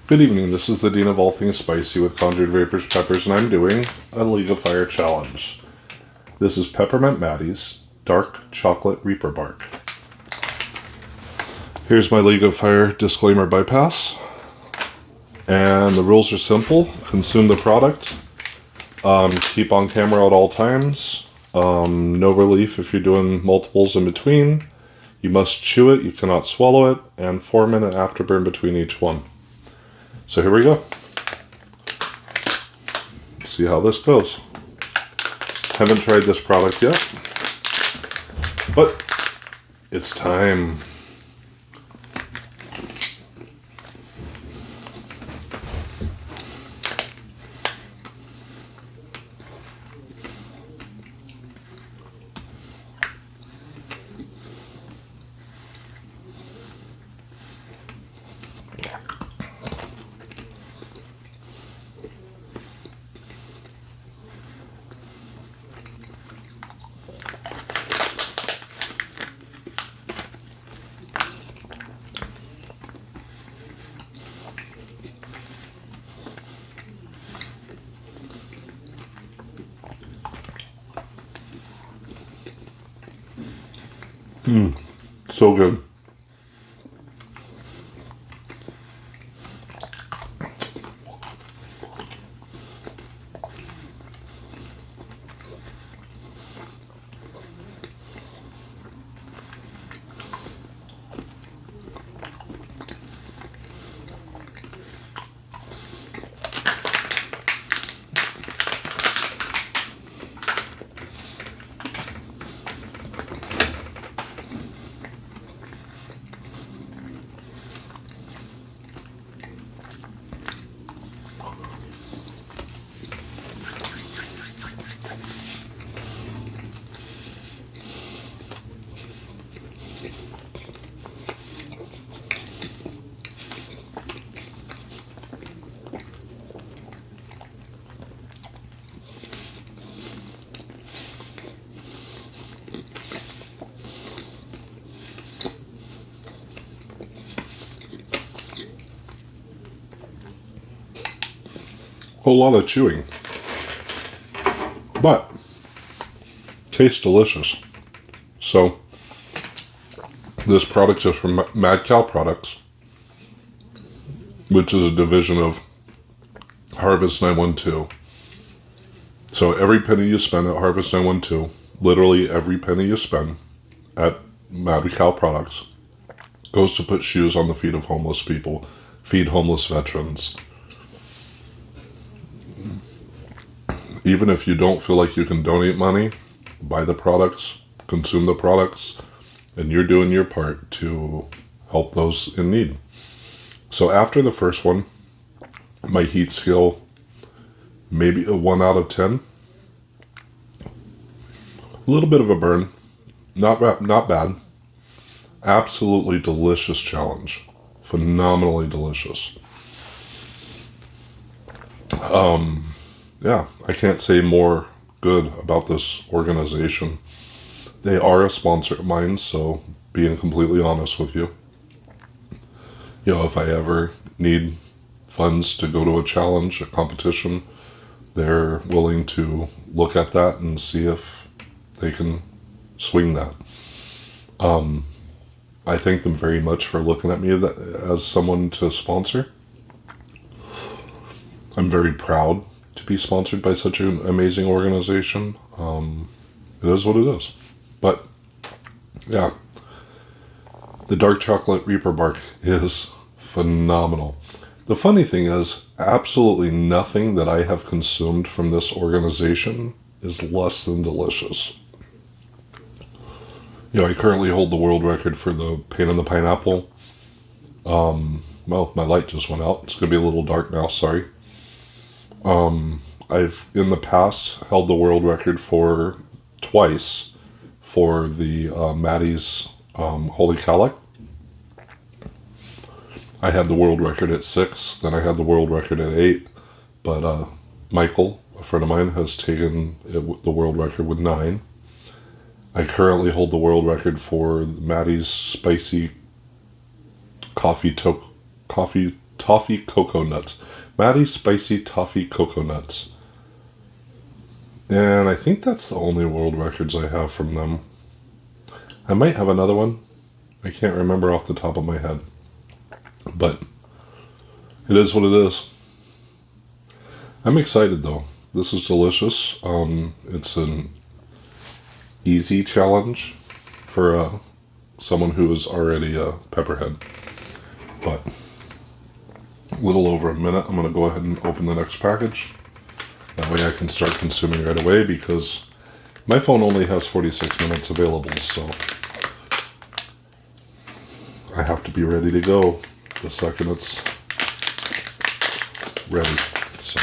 Good evening, this is the Dean of all things spicy with Conjured Vaporz Peppers, and I'm doing a League of Fire challenge. This is Peppermint Maddy's Dark Chocolate Reaper Bark. Here's my League of Fire disclaimer bypass. And the rules are simple. Consume the product. Keep on camera at all times. No relief if you're doing multiples in between. You must chew it, you cannot swallow it, and 4-minute afterburn between each one. So here we go. Let's see how this goes. Haven't tried this product yet, but it's time. So good. Whole lot of chewing, but tastes delicious. So this product is from Mad Cow Products, which is a division of Harvest 912. So every penny you spend at Harvest 912, literally every penny you spend at Mad Cow Products, goes to put shoes on the feet of homeless people, feed homeless veterans. Even if you don't feel like you can donate money, buy the products, consume the products, and you're doing your part to help those in need. So after the first one, my heat scale, maybe a 1 out of 10. A little bit of a burn. Not bad. Absolutely delicious challenge. Phenomenally delicious. Yeah, I can't say more good about this organization. They are a sponsor of mine, so being completely honest with you, if I ever need funds to go to a challenge, a competition, they're willing to look at that and see if they can swing that. I thank them very much for looking at me as someone to sponsor. I'm very proud to be sponsored by such an amazing organization. It is what it is. But yeah, the Dark Chocolate Reaper Bark is phenomenal. The funny thing is, absolutely nothing that I have consumed from this organization is less than delicious. I currently hold the world record for the pain in the pineapple. Well, my light just went out. It's going to be a little dark now, sorry. I've in the past held the world record for twice for the Maddy's Holy Calic. I had the world record at 6, then I had the world record at 8, but Michael, a friend of mine, has taken the world record with 9. I currently hold the world record for Maddy's Spicy Coffee Tart Toffee Cocoa Nuts. Maddy Spicy Toffee Cocoa Nuts. And I think that's the only world records I have from them. I might have another one. I can't remember off the top of my head. But it is what it is. I'm excited though. This is delicious. It's an easy challenge for someone who is already a pepperhead. But a little over a minute, I'm going to go ahead and open the next package. That way I can start consuming right away because my phone only has 46 minutes available, so I have to be ready to go the second it's ready. So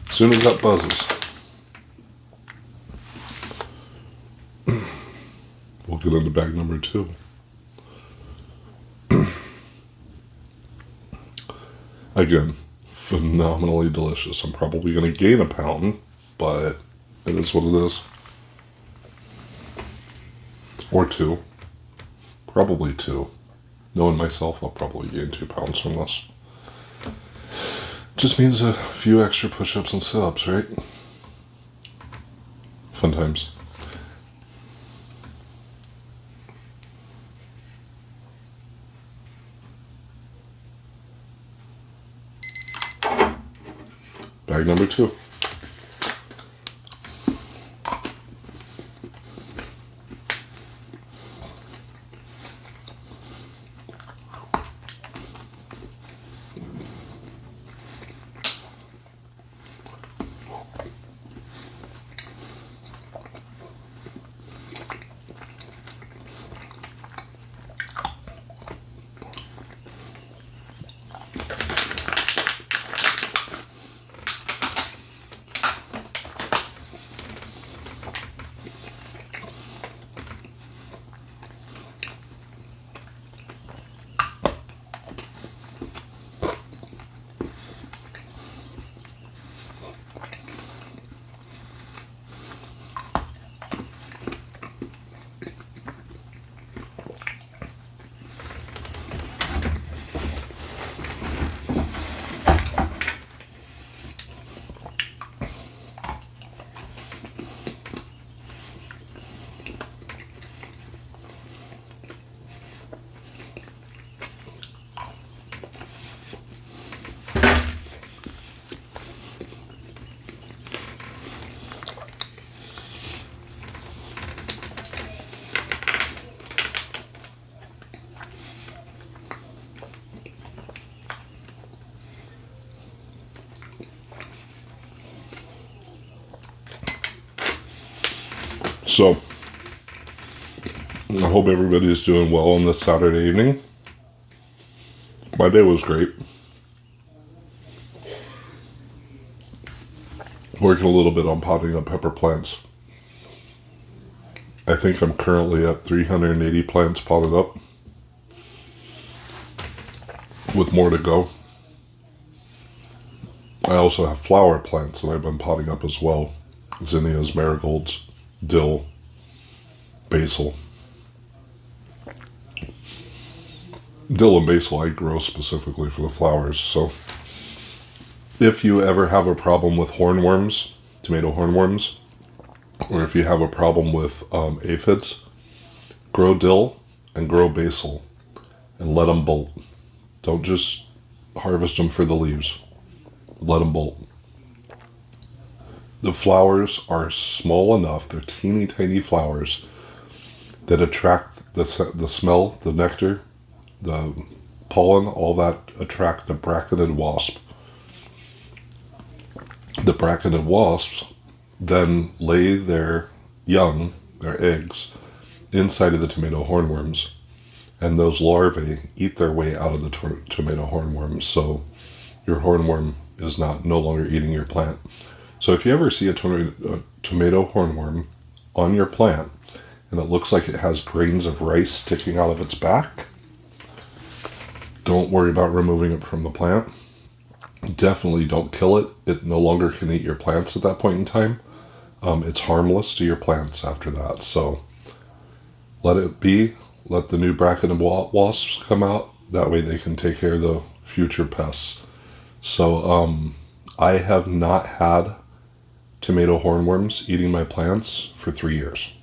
as soon as that buzzes, we'll get into bag number 2. Again, phenomenally delicious. I'm probably going to gain a pound, but it is what it is. Or 2. Probably 2. Knowing myself, I'll probably gain 2 pounds from this. Just means a few extra push-ups and sit-ups, right? Fun times. Bag number 2. So, I hope everybody's doing well on this Saturday evening. My day was great. Working a little bit on potting up pepper plants. I think I'm currently at 380 plants potted up, with more to go. I also have flower plants that I've been potting up as well. Zinnias, marigolds, dill, basil. Dill and basil I grow specifically for the flowers, so if you ever have a problem with hornworms, tomato hornworms, or if you have a problem with aphids, grow dill and grow basil and let them bolt. Don't just harvest them for the leaves. Let them bolt. The flowers are small enough, they're teeny tiny flowers that attract the smell, the nectar, the pollen, all that attract the bracketed wasp. The bracketed wasps then lay their young, their eggs, inside of the tomato hornworms, and those larvae eat their way out of the tomato hornworms, so your hornworm is no longer eating your plant. So if you ever see a tomato hornworm on your plant and it looks like it has grains of rice sticking out of its back, don't worry about removing it from the plant. Definitely don't kill it. It no longer can eat your plants at that point in time. It's harmless to your plants after that. So let it be. Let the new bracketed wasps come out. That way they can take care of the future pests. So I have not had tomato hornworms eating my plants for 3 years.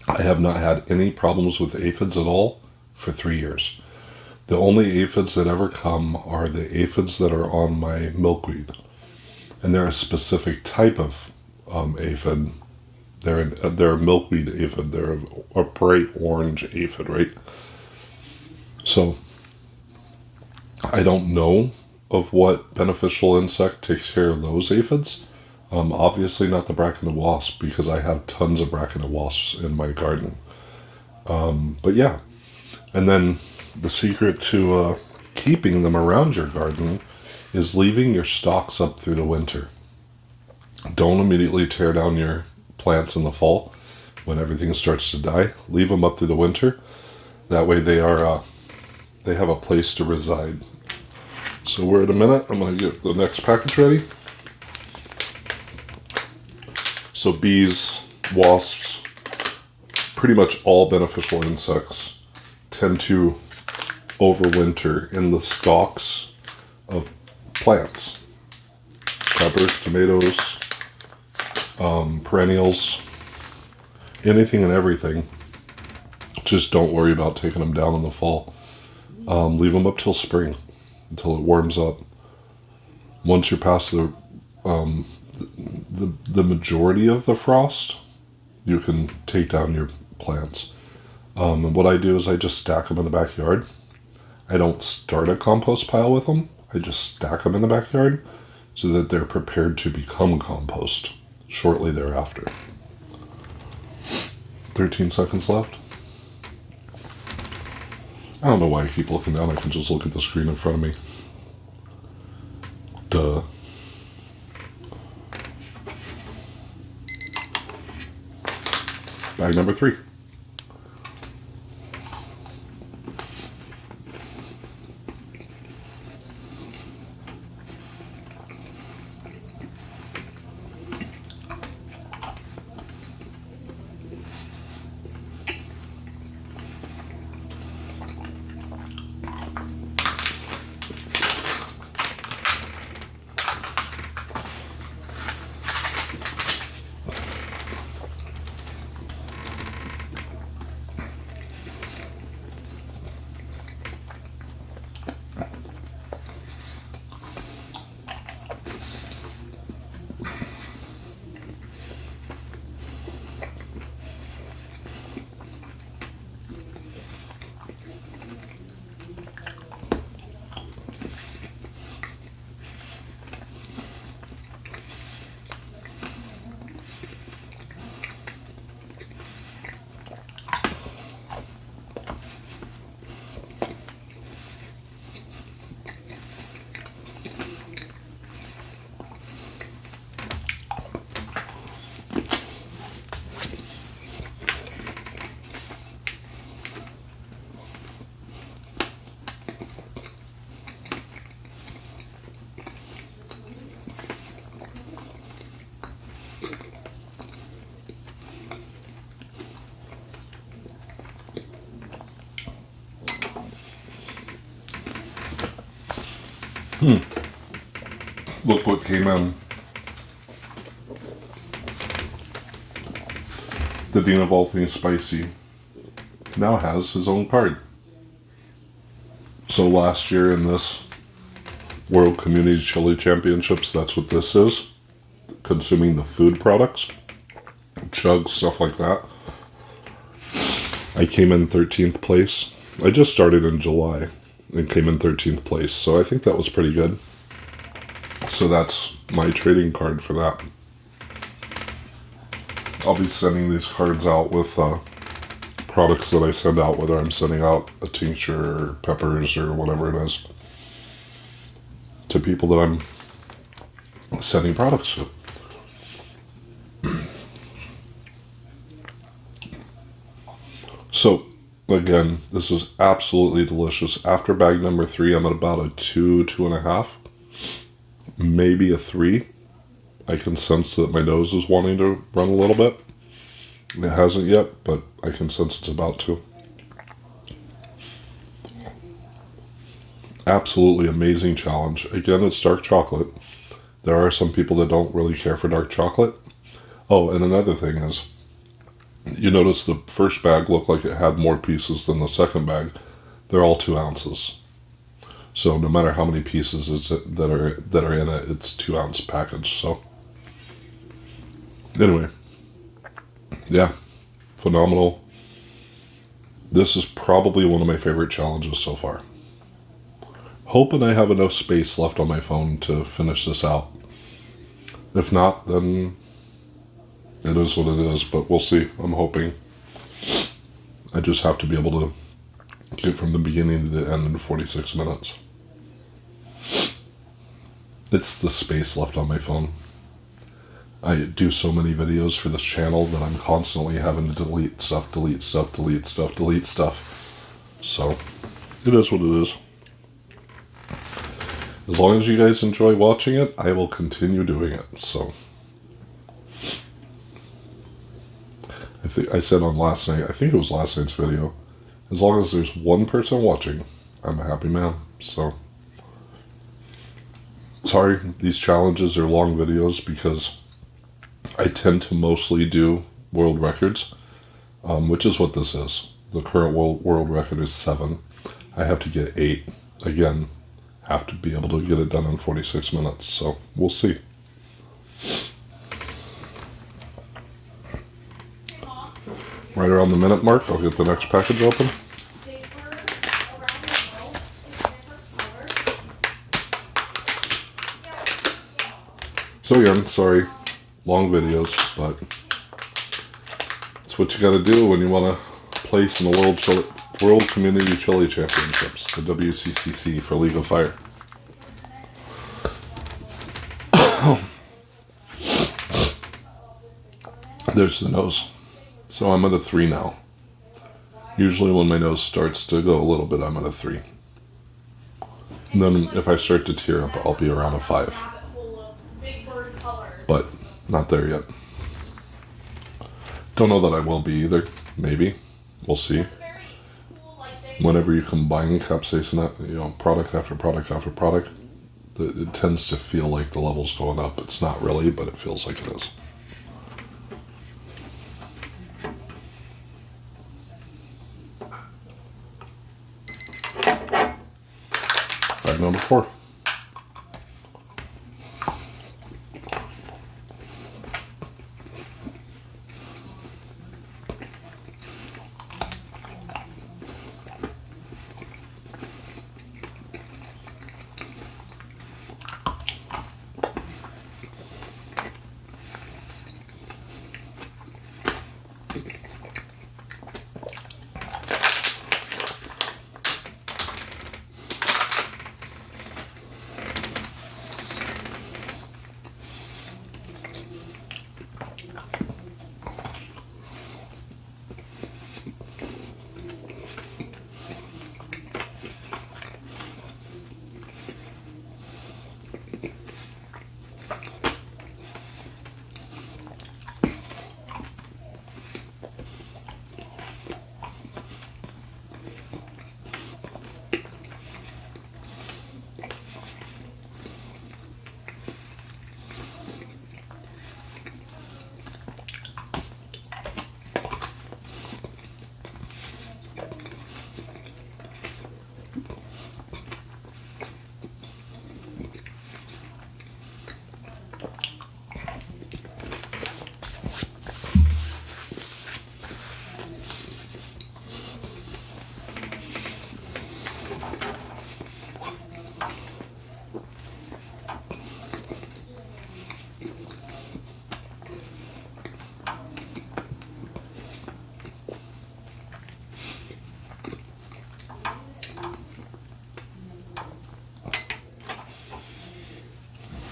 I have not had any problems with aphids at all for 3 years. The only aphids that ever come are the aphids that are on my milkweed. And they're a specific type of aphid. They're a milkweed aphid. They're a bright orange aphid, right? So I don't know of what beneficial insect takes care of those aphids. Obviously not the braconid wasp, because I have tons of braconid wasps in my garden. But yeah. And then the secret to keeping them around your garden is leaving your stalks up through the winter. Don't immediately tear down your plants in the fall when everything starts to die. Leave them up through the winter. That way they have a place to reside. So we're at a minute. I'm going to get the next package ready. So bees, wasps, pretty much all beneficial insects tend to overwinter in the stalks of plants. Peppers, tomatoes, perennials, anything and everything. Just don't worry about taking them down in the fall. Leave them up till spring, until it warms up. Once you're past the majority of the frost, you can take down your plants. And what I do is I just stack them in the backyard. I don't start a compost pile with them. I just stack them in the backyard so that they're prepared to become compost shortly thereafter. 13 seconds left. I don't know why I keep looking down. I can just look at the screen in front of me. Duh. Bag number 3. Look what came in. The Dean of All Things Spicy now has his own card. So last year in this World Community Chili Championships, that's what this is. Consuming the food products, chugs, stuff like that. I came in 13th place. I just started in July and came in 13th place, so I think that was pretty good. So that's my trading card for that. I'll be sending these cards out with products that I send out, whether I'm sending out a tincture or peppers or whatever it is, to people that I'm sending products to. So, again, this is absolutely delicious. After bag number 3, I'm at about a 2.5, maybe a 3. I can sense that my nose is wanting to run a little bit. It hasn't yet, but I can sense it's about to. Absolutely amazing challenge. Again, it's dark chocolate. There are some people that don't really care for dark chocolate. Oh, and another thing is, you notice the first bag looked like it had more pieces than the second bag. They're all 2 ounces. So no matter how many pieces that are in it, it's 2 ounce package. So anyway, yeah, phenomenal. This is probably one of my favorite challenges so far. Hoping I have enough space left on my phone to finish this out. If not, then it is what it is, but we'll see. I'm hoping. I just have to be able to get from the beginning to the end in 46 minutes. It's the space left on my phone. I do so many videos for this channel that I'm constantly having to delete stuff. So, it is what it is. As long as you guys enjoy watching it, I will continue doing it. So, I think I said on last night, I think it was last night's video, as long as there's one person watching, I'm a happy man. So, sorry, these challenges are long videos because I tend to mostly do world records, which is what this is. The current world record is 7. I have to get 8. Again, have to be able to get it done in 46 minutes, so we'll see. Right around the minute mark, I'll get the next package open. So again, sorry, long videos, but it's what you gotta do when you want to place in the World Community Chili Championships, the WCCC for League of Fire. There's the nose. So I'm at a 3 now. Usually when my nose starts to go a little bit, I'm at a 3. And then if I start to tear up, I'll be around a 5. But not there yet. Don't know that I will be either. Maybe. We'll see. Whenever you combine capsaicin, product after product after product, it tends to feel like the level's going up. It's not really, but it feels like it is. Bag number 4.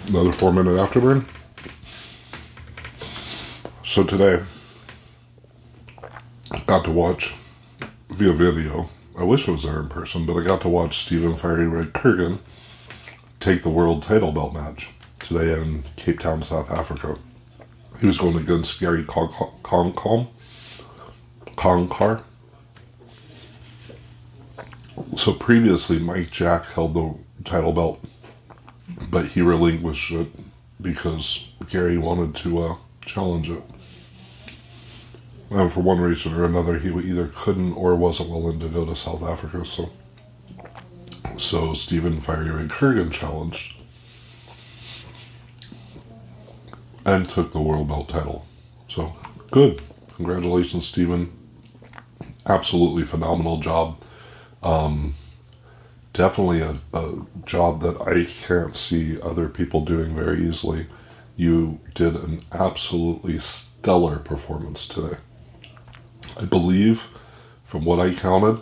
Another 4-minute afterburn. So today, I got to watch via video. I wish I was there in person, but I got to watch Stephen Fiery Red Kurgan take the world title belt match today in Cape Town, South Africa. He was going against Gary Konkar. So previously, Mike Jack held the title belt, but he relinquished it because Gary wanted to challenge it. And for one reason or another, he either couldn't or wasn't willing to go to South Africa. So Stephen Fiery Ray Kurgan challenged and took the world belt title. So good. Congratulations, Stephen. Absolutely phenomenal job. Definitely a job that I can't see other people doing very easily. You did an absolutely stellar performance today. I believe, from what I counted,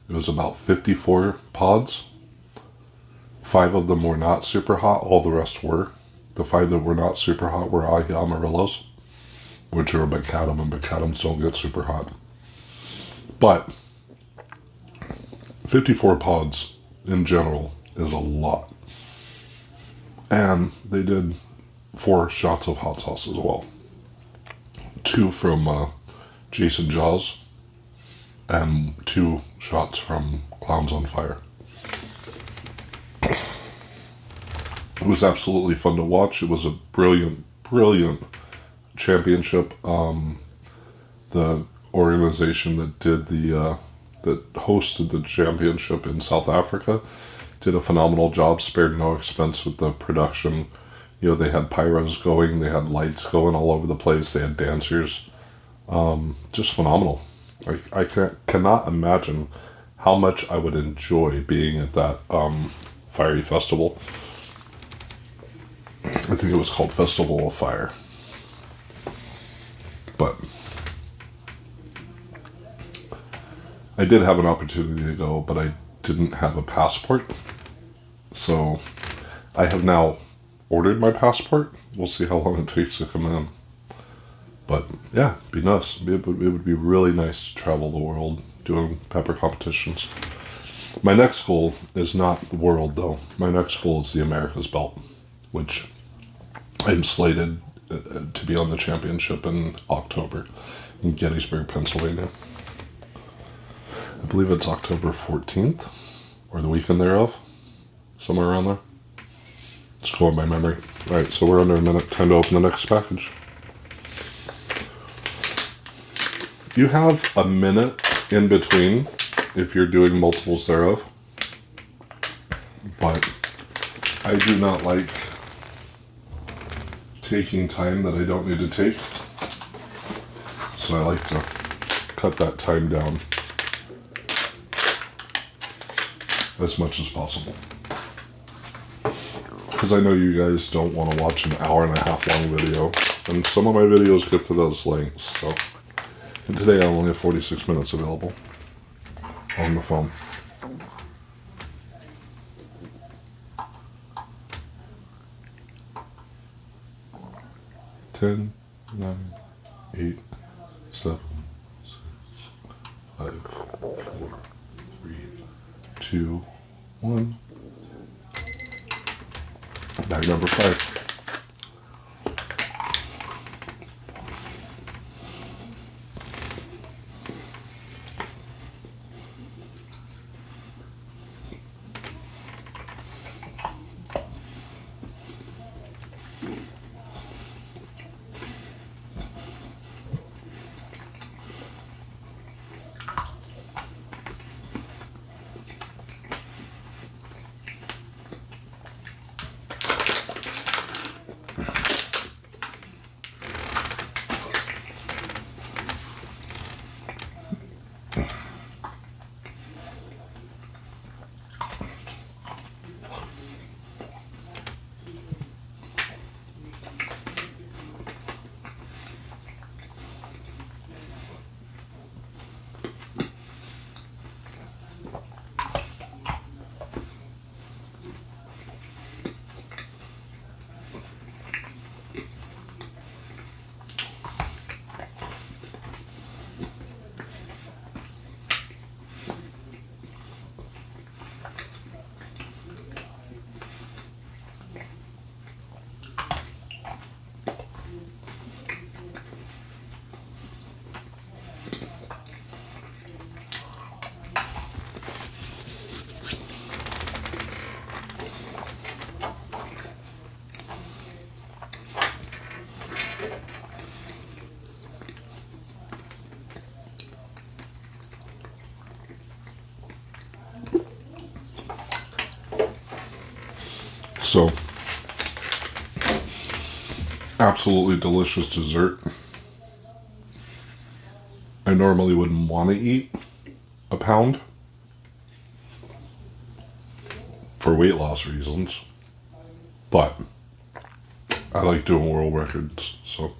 it was about 54 pods. 5 of them were not super hot, all the rest were. The 5 that were not super hot were Amarillos, which are a Macadam, and Macadams don't get super hot. But 54 pods in general is a lot. And they did 4 shots of hot sauce as well. 2 from Jason Jaws, and 2 shots from Clowns on Fire. It was absolutely fun to watch. It was a brilliant, brilliant championship. The organization that did that hosted the championship in South Africa did a phenomenal job, spared no expense with the production. You know, they had pyros going, they had lights going all over the place, they had dancers. Just phenomenal. I cannot imagine how much I would enjoy being at that fiery festival. I think it was called Festival of Fire. But I did have an opportunity to go, but I didn't have a passport. So I have now ordered my passport. We'll see how long it takes to come in. But yeah, it'd be nice. It would be really nice to travel the world doing pepper competitions. My next goal is not the world, though. My next goal is the America's belt, which I'm slated to be on the championship in October in Gettysburg, Pennsylvania. I believe it's October 14th or the weekend thereof, somewhere around there. Just going by memory. All right, so we're under a minute. Time to open the next package. You have a minute in between if you're doing multiples thereof, but I do not like taking time that I don't need to take, so I like to cut that time down as much as possible, because I know you guys don't want to watch an hour and a half long video, and some of my videos get to those lengths. So, and today I only have 46 minutes available on the phone. Ten, 9, 8, 7, 6, 5, 4, 3, 2, 1. Bag number 5. So, absolutely delicious dessert. I normally wouldn't want to eat a pound for weight loss reasons, but I like doing world records, so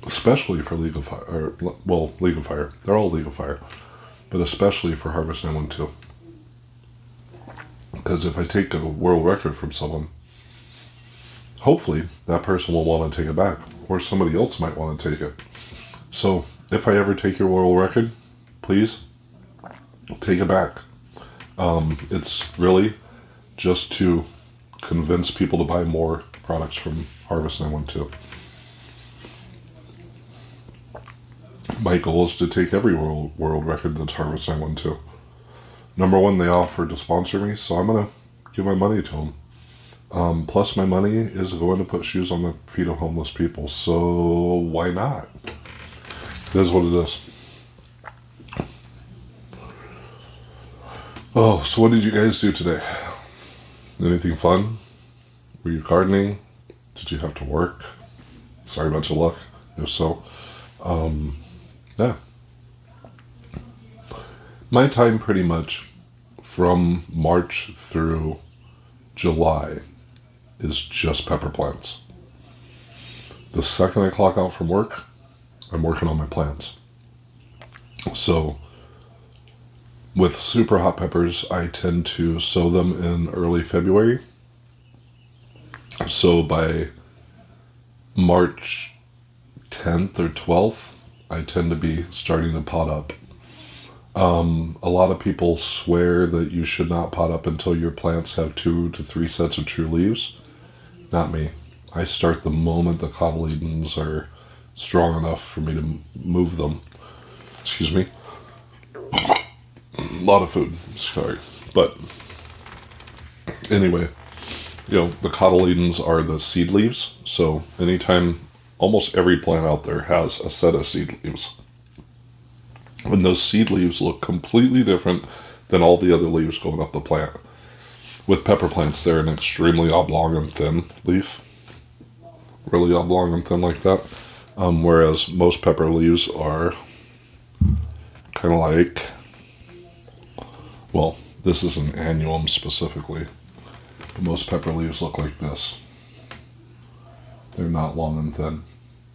especially for League of Fire, League of Fire. They're all League of Fire, but especially for Harvest Island 2. Because if I take a world record from someone, hopefully that person will want to take it back, or somebody else might want to take it. So if I ever take your world record, please take it back. It's really just to convince people to buy more products from Harvest Island 2. My goal is to take every world record that's Harvest Island 2. Number one, they offered to sponsor me, so I'm going to give my money to them. Plus, my money is going to put shoes on the feet of homeless people, so why not? It is what it is. Oh, so what did you guys do today? Anything fun? Were you gardening? Did you have to work? Sorry about your luck. If so, yeah. My time pretty much from March through July is just pepper plants. The second I clock out from work, I'm working on my plants. So with super hot peppers, I tend to sow them in early February. So by March 10th or 12th, I tend to be starting to pot up. A lot of people swear that you should not pot up until your plants have 2 to 3 sets of true leaves. Not me. I start the moment the cotyledons are strong enough for me to move them. Excuse me. A lot of food. Sorry. But anyway, the cotyledons are the seed leaves. So anytime, almost every plant out there has a set of seed leaves. And those seed leaves look completely different than all the other leaves going up the plant. With pepper plants, they're an extremely oblong and thin leaf. Really oblong and thin like that. Whereas most pepper leaves are kind of like, well, this is an annuum specifically. But most pepper leaves look like this. They're not long and thin.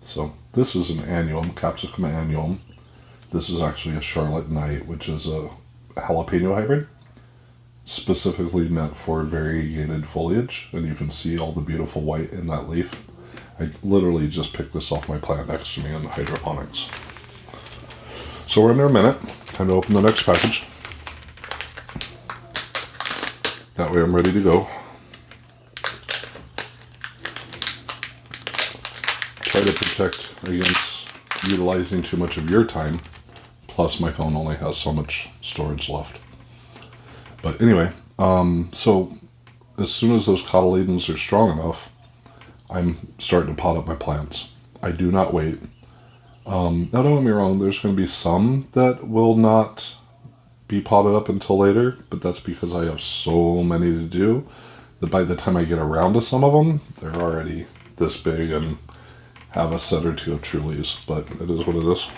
So this is an annuum, Capsicum annuum. This is actually a Charlotte Night, which is a jalapeno hybrid, specifically meant for variegated foliage, and you can see all the beautiful white in that leaf. I literally just picked this off my plant next to me in hydroponics. So we're under a minute. Time to open the next package. That way I'm ready to go. Try to protect against utilizing too much of your time. Plus, my phone only has so much storage left. But anyway, so as soon as those cotyledons are strong enough, I'm starting to pot up my plants. I do not wait. Now, don't get me wrong, there's going to be some that will not be potted up until later, but that's because I have so many to do that by the time I get around to some of them, they're already this big and have a set or two of true leaves. But it is what it is.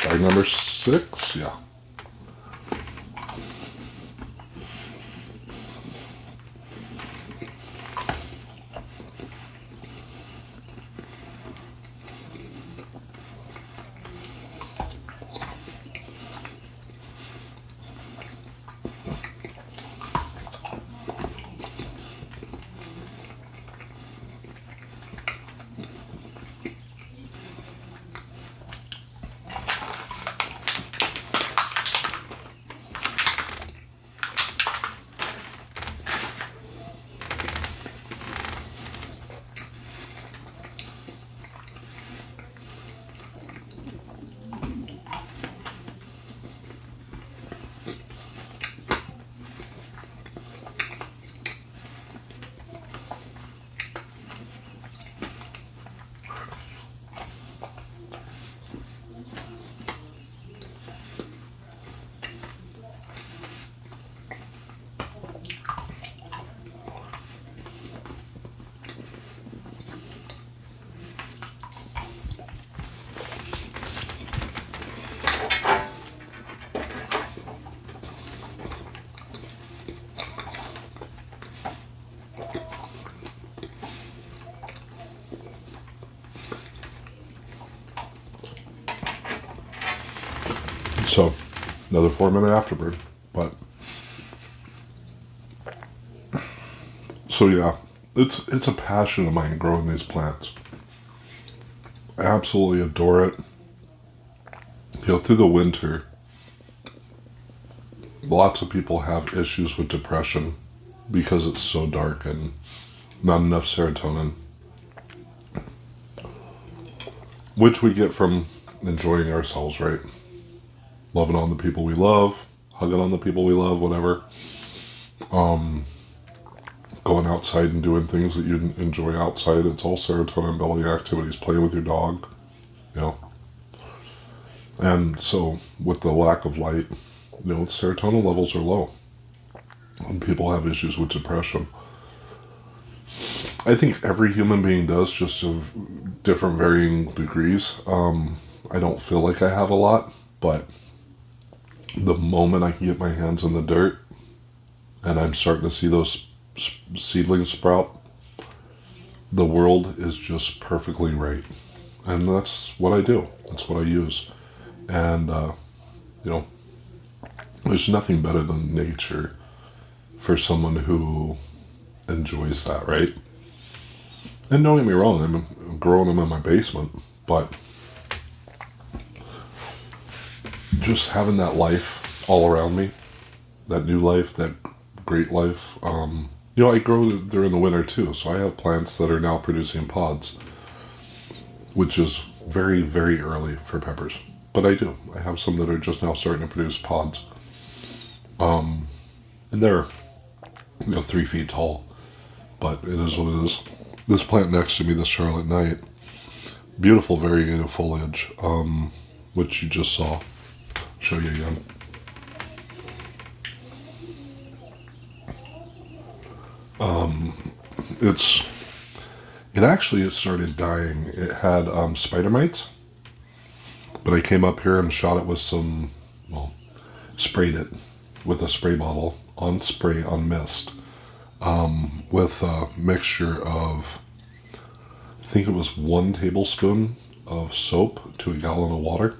Bag number 6, yeah. So, another 4-minute afterburn. But, so yeah, it's a passion of mine growing these plants. I absolutely adore it. Through the winter, lots of people have issues with depression because it's so dark and not enough serotonin, which we get from enjoying ourselves, right? Loving on the people we love, hugging on the people we love, whatever. Going outside and doing things that you enjoy outside. It's all serotonin building activities. Playing with your dog, And so with the lack of light, serotonin levels are low. And people have issues with depression. I think every human being does, just of different varying degrees. I don't feel like I have a lot, but the moment I can get my hands in the dirt and I'm starting to see those seedlings sprout, the world is just perfectly right. And that's what I do. That's what I use. And, there's nothing better than nature for someone who enjoys that, right? And don't get me wrong, I'm growing them in my basement, but just having that life all around me, that new life, that great life. I grow during the winter too, so I have plants that are now producing pods, which is very, very early for peppers. But I do. I have some that are just now starting to produce pods. And they're, 3 feet tall. But it is what it is. This plant next to me, the Charlotte Night, beautiful variegated foliage, which you just saw. Show you again. It actually started dying. It had spider mites, but I came up here and shot it with sprayed it with a spray bottle on mist, with a mixture of, I think it was 1 tablespoon of soap to a gallon of water.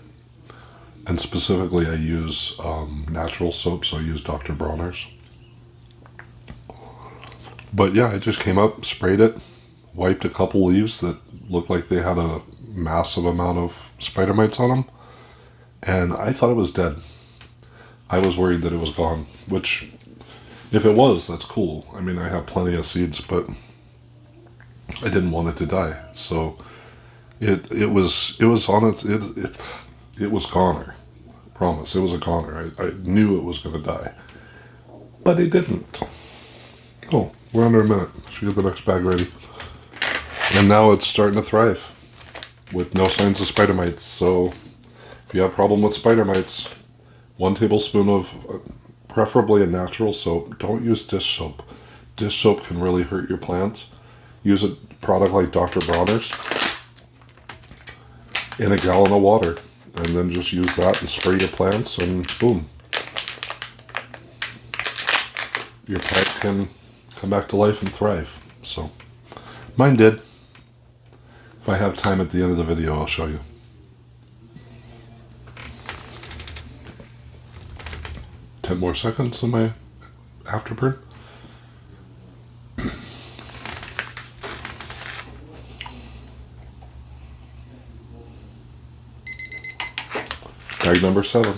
And specifically I use natural soap, so I use Dr. Bronner's. But yeah, I just came up, sprayed it, wiped a couple leaves that looked like they had a massive amount of spider mites on them, and I thought it was dead. I was worried that it was gone, which, if it was, that's cool. I mean, I have plenty of seeds, but I didn't want it to die. So it was on its, it was goner. Promise, it was a goner. I knew it was going to die, but it didn't. Oh, we're under a minute. Should get the next bag ready. And now it's starting to thrive with no signs of spider mites. So if you have a problem with spider mites, 1 tablespoon of preferably a natural soap. Don't use dish soap. Dish soap can really hurt your plants. Use a product like Dr. Bronner's in a gallon of water, and then just use that and spray your plants, and boom. Your plant can come back to life and thrive. So mine did. If I have time at the end of the video, I'll show you. Ten more seconds in my afterburn. Bag number 7.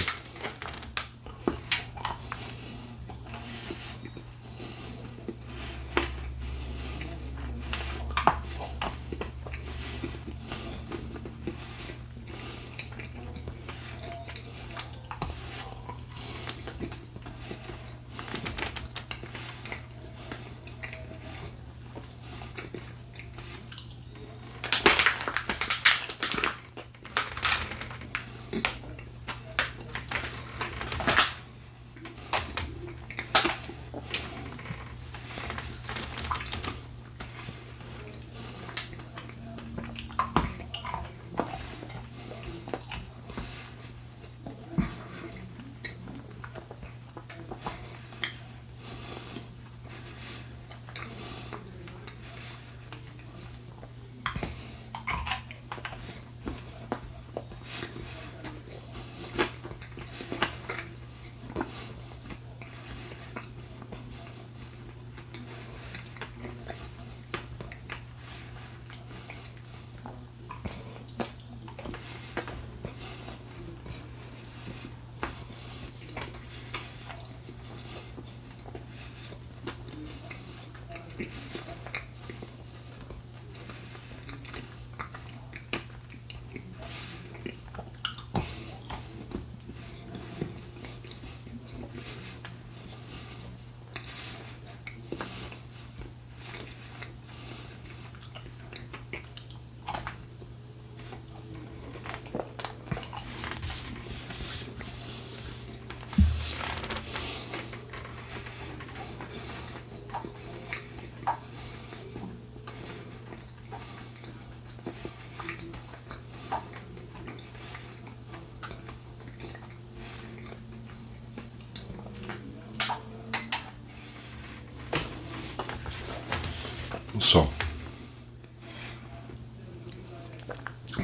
So,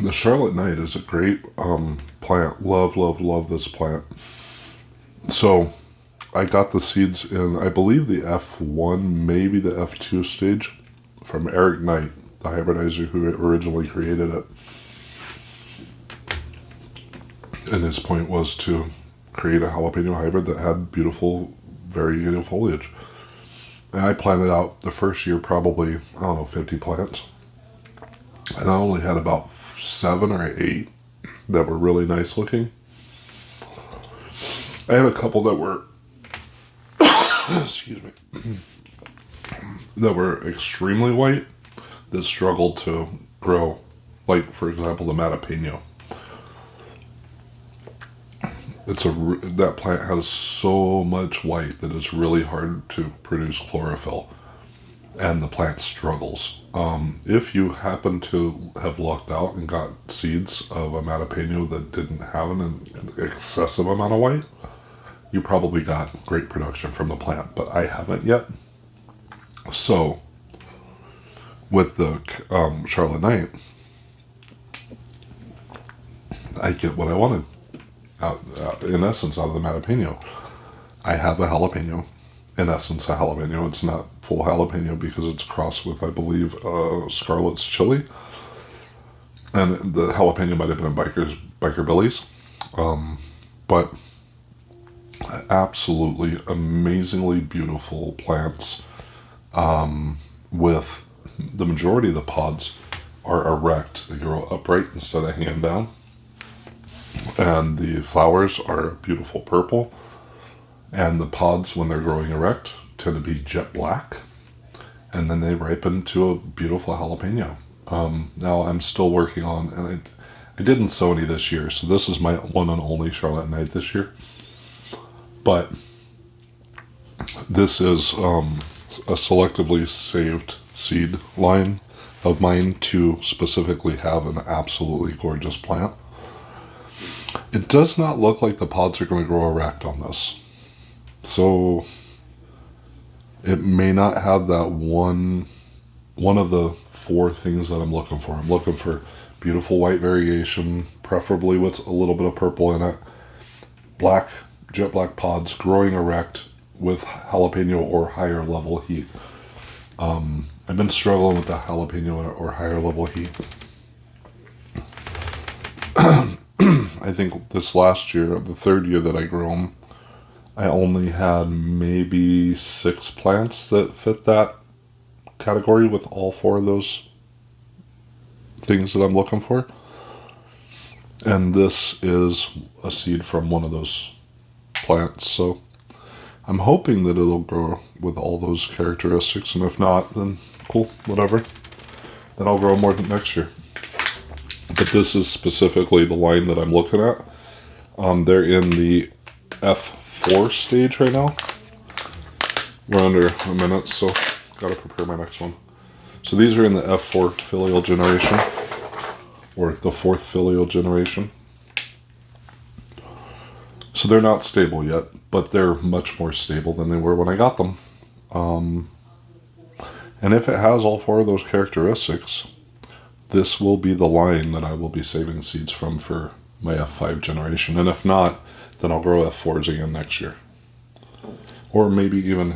the Charlotte Night is a great plant. Love, love, love this plant. So, I got the seeds in, I believe, the F1, maybe the F2 stage from Eric Knight, the hybridizer who originally created it. And his point was to create a jalapeno hybrid that had beautiful, variegated foliage. And I planted out the first year probably, 50 plants. And I only had about 7 or 8 that were really nice looking. I had a couple that were, excuse me, that were extremely white that struggled to grow. Like, for example, the Matapino. That plant has so much white that it's really hard to produce chlorophyll, and the plant struggles. If you happen to have lucked out and got seeds of a Matapino that didn't have an excessive amount of white, you probably got great production from the plant, but I haven't yet. So, with the Charlotte Night, I get what I wanted. In essence, out of the Matapino. I have a jalapeno. In essence, a jalapeno. It's not full jalapeno because it's crossed with, I believe, Scarlet's chili. And the jalapeno might have been a Biker Billy's. But absolutely amazingly beautiful plants with the majority of the pods are erect. They grow upright instead of hanging down. And the flowers are a beautiful purple. And the pods, when they're growing erect, tend to be jet black. And then they ripen to a beautiful jalapeno. Now I'm still working on, and I didn't sow any this year, so this is my one and only Charlotte Night this year. But this is a selectively saved seed line of mine to specifically have an absolutely gorgeous plant. It does not look like the pods are going to grow erect on this. So it may not have that one of the 4 things that I'm looking for. I'm looking for beautiful white variation, preferably with a little bit of purple in it. Jet black pods growing erect with jalapeno or higher level heat. I've been struggling with the jalapeno or higher level heat. I think this last year, the 3rd year that I grew them, I only had maybe 6 plants that fit that category with all 4 of those things that I'm looking for. And this is a seed from one of those plants. So I'm hoping that it'll grow with all those characteristics. And if not, then cool, whatever. Then I'll grow more next year. But this is specifically the line that I'm looking at. They're in the F4 stage right now. We're under a minute, so gotta prepare my next one. So these are in the F4 filial generation, or the 4th filial generation. So they're not stable yet, but they're much more stable than they were when I got them. And if it has all 4 of those characteristics, this will be the line that I will be saving seeds from for my F5 generation. And if not, then I'll grow F4s again next year. Or maybe even,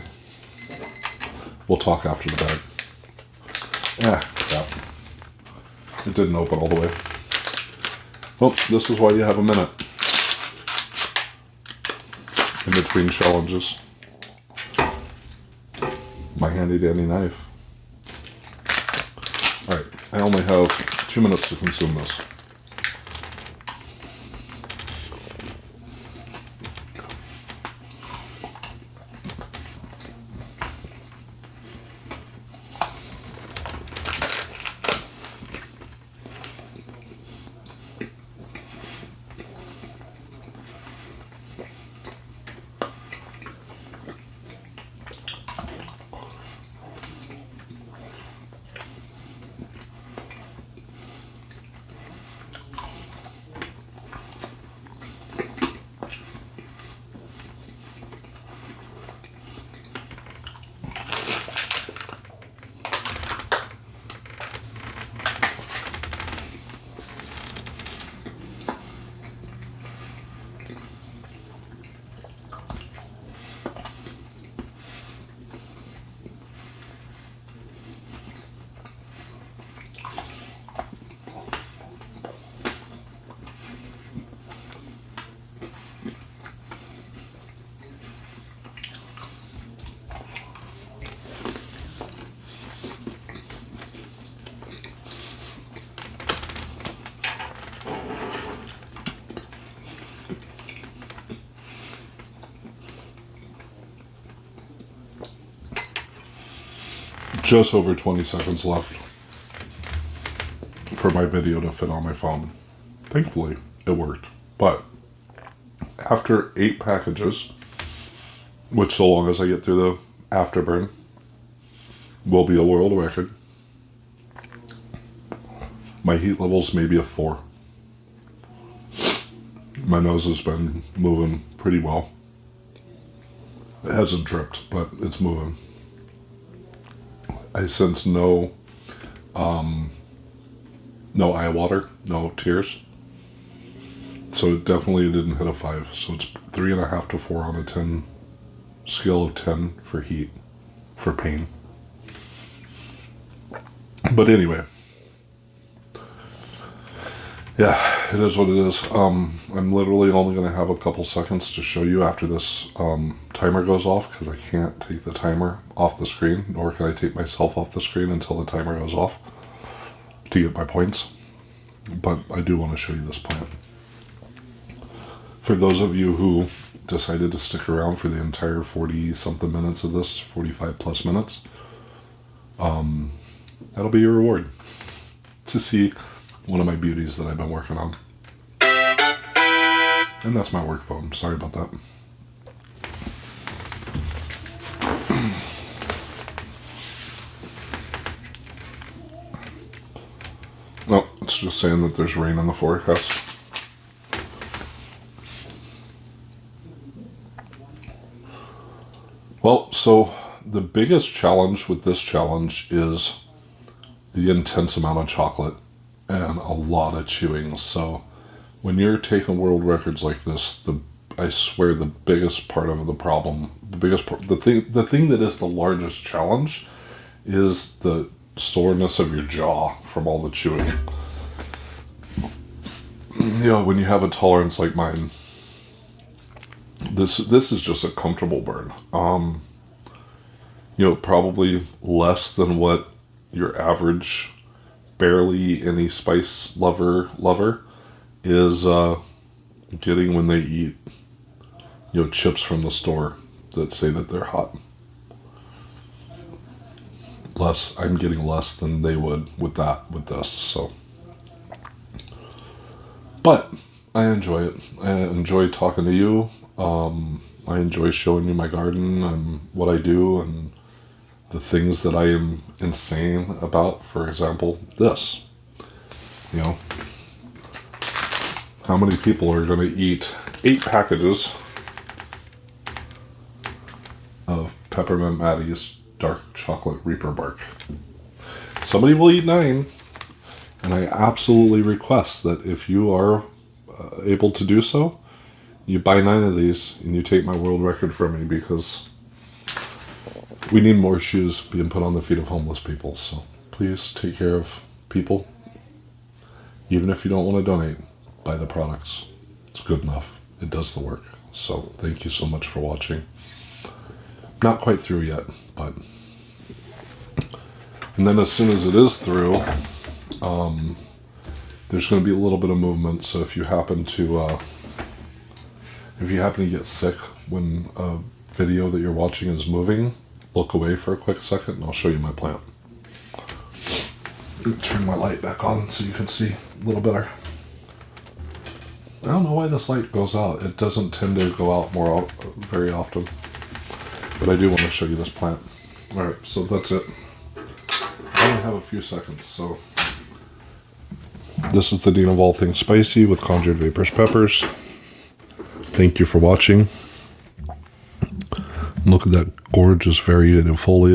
we'll talk after the bag. Crap. It didn't open all the way. Well, this is why you have a minute in between challenges. My handy dandy knife. Alright, I only have 2 minutes to consume this. just over 20 seconds left for my video to fit on my phone. Thankfully, it worked. But after 8 packages, which so long as I get through the afterburn, will be a world record. My heat level's maybe a 4. My nose has been moving pretty well. It hasn't dripped, but it's moving. I sense no eye water, no tears. So it definitely didn't hit a 5. So it's 3.5 to 4 on a 10 scale of 10 for heat, for pain. But anyway, yeah, it is what it is. I'm literally only going to have a couple seconds to show you after this timer goes off, because I can't take the timer off the screen, nor can I take myself off the screen until the timer goes off to get my points. But I do want to show you this plant. For those of you who decided to stick around for the entire 40-something minutes of this, 45 plus minutes, that'll be your reward, to see one of my beauties that I've been working on. And that's my work phone. Sorry about that. No, it's just saying that there's rain in the forecast. Well, so the biggest challenge with this challenge is the intense amount of chocolate and a lot of chewing. So when you're taking world records like this, I swear the biggest part of the problem, the thing that is the largest challenge is the soreness of your jaw from all the chewing. You know, when you have a tolerance like mine, this is just a comfortable burn. You know, probably less than what your average barely any spice lover is getting when they eat, you know, chips from the store that say that they're hot. I'm getting less than they would with this. So, but I enjoy it. I enjoy talking to you. I enjoy showing you my garden and what I do and the things that I am insane about. For example, this. You know, how many people are going to eat 8 packages of Peppermint Maddy's dark chocolate Reaper bark? Somebody will eat 9, and I absolutely request that if you are able to do so, you buy 9 of these and you take my world record from me, because we need more shoes being put on the feet of homeless people. So please take care of people. Even if you don't want to donate, buy the products. It's good enough. It does the work. So thank you so much for watching. Not quite through yet, but... And then as soon as it is through, there's going to be a little bit of movement. So if you happen to get sick when a video that you're watching is moving, look away for a quick second and I'll show you my plant. Turn my light back on so you can see a little better. I don't know why this light goes out. It doesn't tend to go out very often. But I do want to show you this plant. Alright, so that's it. I only have a few seconds, so... This is the Dean of all things spicy with Conjured Vaporz Peppers. Thank you for watching. Look at that gorgeous variated foliage.